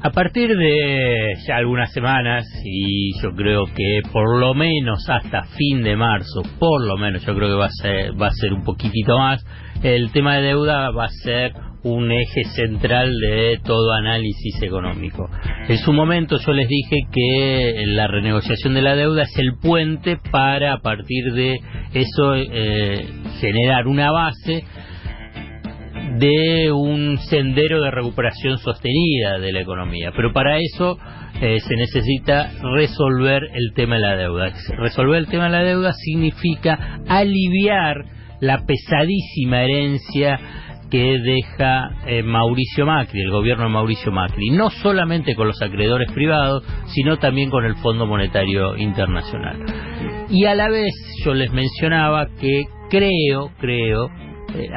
A partir de ya algunas semanas, y yo creo que por lo menos hasta fin de marzo, por lo menos yo creo que va a ser un poquitito más, el tema de deuda va a ser un eje central de todo análisis económico. En su momento yo les dije que la renegociación de la deuda es el puente para, a partir de eso, generar una base de un sendero de recuperación sostenida de la economía. Pero para eso se necesita resolver el tema de la deuda. Resolver el tema de la deuda significa aliviar la pesadísima herencia que deja Mauricio Macri, el gobierno de Mauricio Macri, no solamente con los acreedores privados, sino también con el Fondo Monetario Internacional. Y a la vez yo les mencionaba que creo,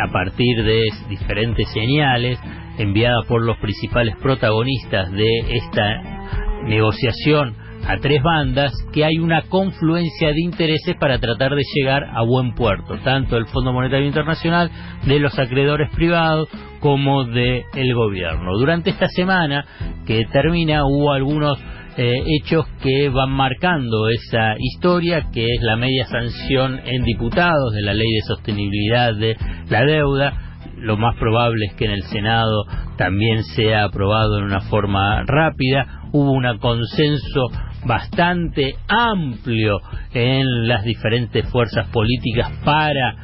a partir de diferentes señales enviadas por los principales protagonistas de esta negociación a tres bandas, que hay una confluencia de intereses para tratar de llegar a buen puerto, tanto del Fondo Monetario Internacional, de los acreedores privados, como del gobierno. Durante esta semana que termina hubo algunos hechos que van marcando esa historia, que es la media sanción en diputados de la Ley de Sostenibilidad de la Deuda. Lo más probable es que en el Senado también sea aprobado en una forma rápida. Hubo un consenso bastante amplio en las diferentes fuerzas políticas para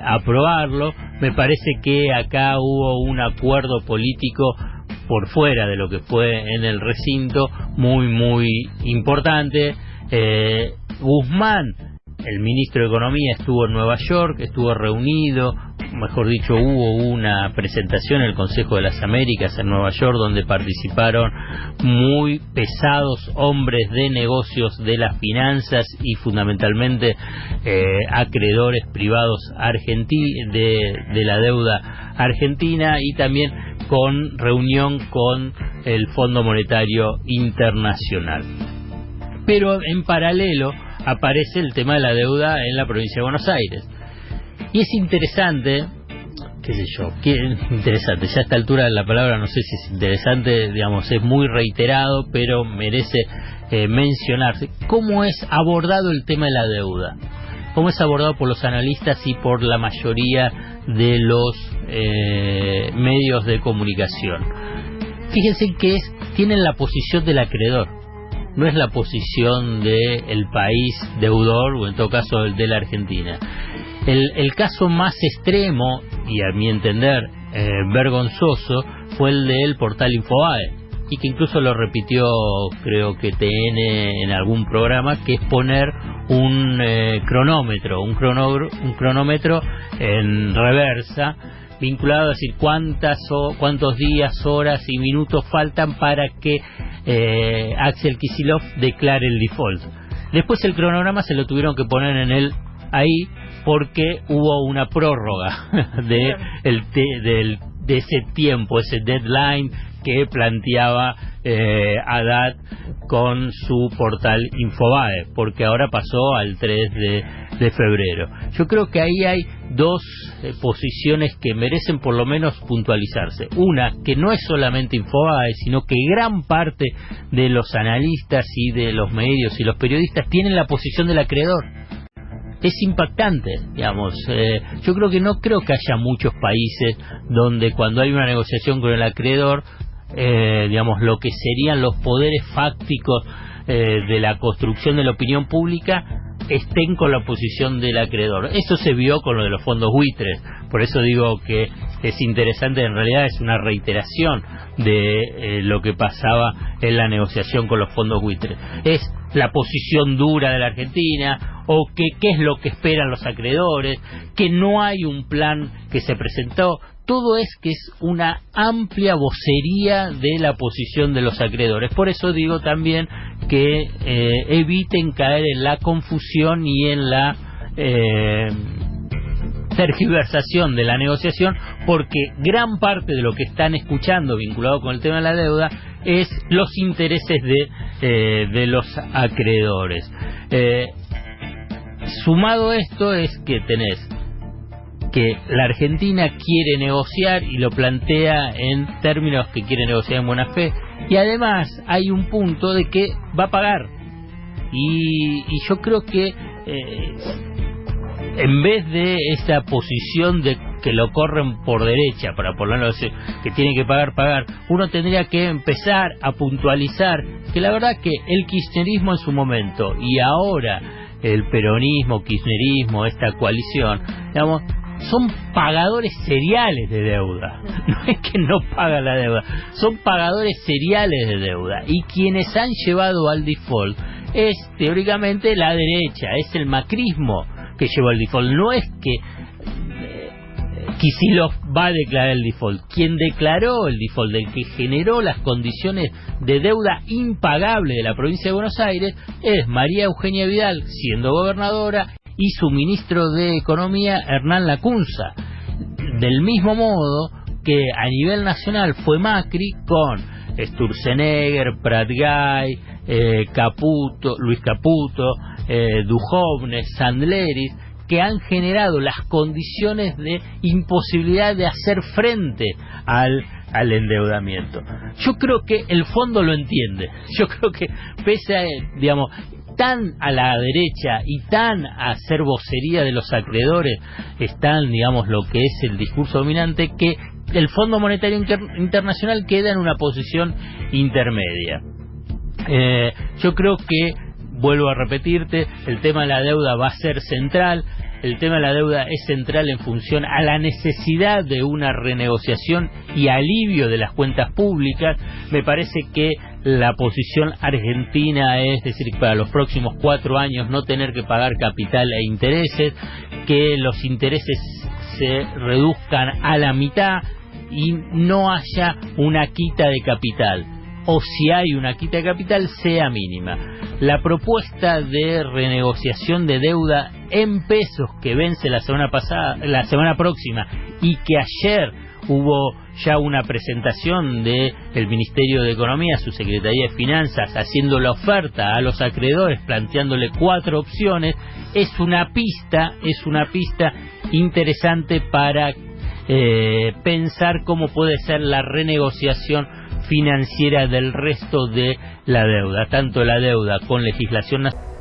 aprobarlo. Me parece que acá hubo un acuerdo político por fuera de lo que fue en el recinto muy importante. Guzmán, el ministro de Economía, estuvo en Nueva York, estuvo reunido, mejor dicho, hubo una presentación en el Consejo de las Américas en Nueva York, donde participaron muy pesados hombres de negocios de las finanzas y fundamentalmente acreedores privados de la deuda argentina, y también con reunión con el Fondo Monetario Internacional. Pero en paralelo aparece el tema de la deuda en la provincia de Buenos Aires. Y es interesante, interesante, ya a esta altura la palabra no sé si es interesante, digamos, es muy reiterado, pero merece mencionarse cómo es abordado el tema de la deuda, cómo es abordado por los analistas y por la mayoría de los medios de comunicación. Fíjense que tienen la posición del acreedor, no es la posición del país deudor, o en todo caso el de la Argentina. El caso más extremo, y a mi entender vergonzoso, fue el del portal Infobae, y que incluso lo repitió, creo que TN en algún programa, que es poner un cronómetro en reversa, vinculado a decir cuántos días, horas y minutos faltan para que Axel Kicillof declare el default. Después el cronograma se lo tuvieron que poner ahí porque hubo una prórroga de ese tiempo, ese deadline que planteaba Haddad con su portal Infobae, porque ahora pasó al 3 de febrero. Yo creo que ahí hay dos posiciones que merecen por lo menos puntualizarse. Una, que no es solamente Infobae, sino que gran parte de los analistas y de los medios y los periodistas tienen la posición del acreedor. Es impactante, digamos. Yo no creo que haya muchos países donde cuando hay una negociación con el acreedor, digamos, lo que serían los poderes fácticos de la construcción de la opinión pública estén con la posición del acreedor. Eso se vio con lo de los fondos buitres. Por eso digo que es interesante, en realidad es una reiteración de lo que pasaba en la negociación con los fondos buitres. Es la posición dura de la Argentina, o qué es lo que esperan los acreedores, que no hay un plan que se presentó. Todo es que es una amplia vocería de la posición de los acreedores. Por eso digo también que eviten caer en la confusión y en la tergiversación de la negociación, porque gran parte de lo que están escuchando vinculado con el tema de la deuda es los intereses de los acreedores. Sumado a esto es que tenés que la Argentina quiere negociar y lo plantea en términos que quiere negociar en buena fe, y además hay un punto de que va a pagar, y yo creo que en vez de esa posición de que lo corren por derecha, para ponerlo así, que tiene que pagar, uno tendría que empezar a puntualizar que la verdad que el kirchnerismo en su momento y ahora el peronismo, kirchnerismo, esta coalición, digamos, son pagadores seriales de deuda. No es que no pagan la deuda, son pagadores seriales de deuda, y quienes han llevado al default es teóricamente la derecha, es el macrismo que llevó al default. No es que Kicillof va a declarar el default. Quien declaró el default, el que generó las condiciones de deuda impagable de la provincia de Buenos Aires, es María Eugenia Vidal, siendo gobernadora, y su ministro de Economía, Hernán Lacunza. Del mismo modo que a nivel nacional fue Macri con Sturzenegger, Pratgay, Luis Caputo, Duhovne, Sandleris, que han generado las condiciones de imposibilidad de hacer frente al endeudamiento. Yo creo que el fondo lo entiende. Yo creo que pese a, digamos, tan a la derecha y tan a hacer vocería de los acreedores, están, digamos, lo que es el discurso dominante, que el Fondo Monetario Internacional queda en una posición intermedia. Yo creo que, vuelvo a repetirte, el tema de la deuda va a ser central. El tema de la deuda es central en función a la necesidad de una renegociación y alivio de las cuentas públicas. Me parece que la posición argentina es decir, para los próximos 4 años no tener que pagar capital e intereses, que los intereses se reduzcan a la mitad y no haya una quita de capital, o si hay una quita de capital sea mínima. La propuesta de renegociación de deuda en pesos que vence la semana próxima, y que ayer hubo ya una presentación del Ministerio de Economía, su Secretaría de Finanzas, haciendo la oferta a los acreedores, planteándole 4 opciones, es una pista interesante para pensar cómo puede ser la renegociación financiera del resto de la deuda, tanto la deuda con legislación nacional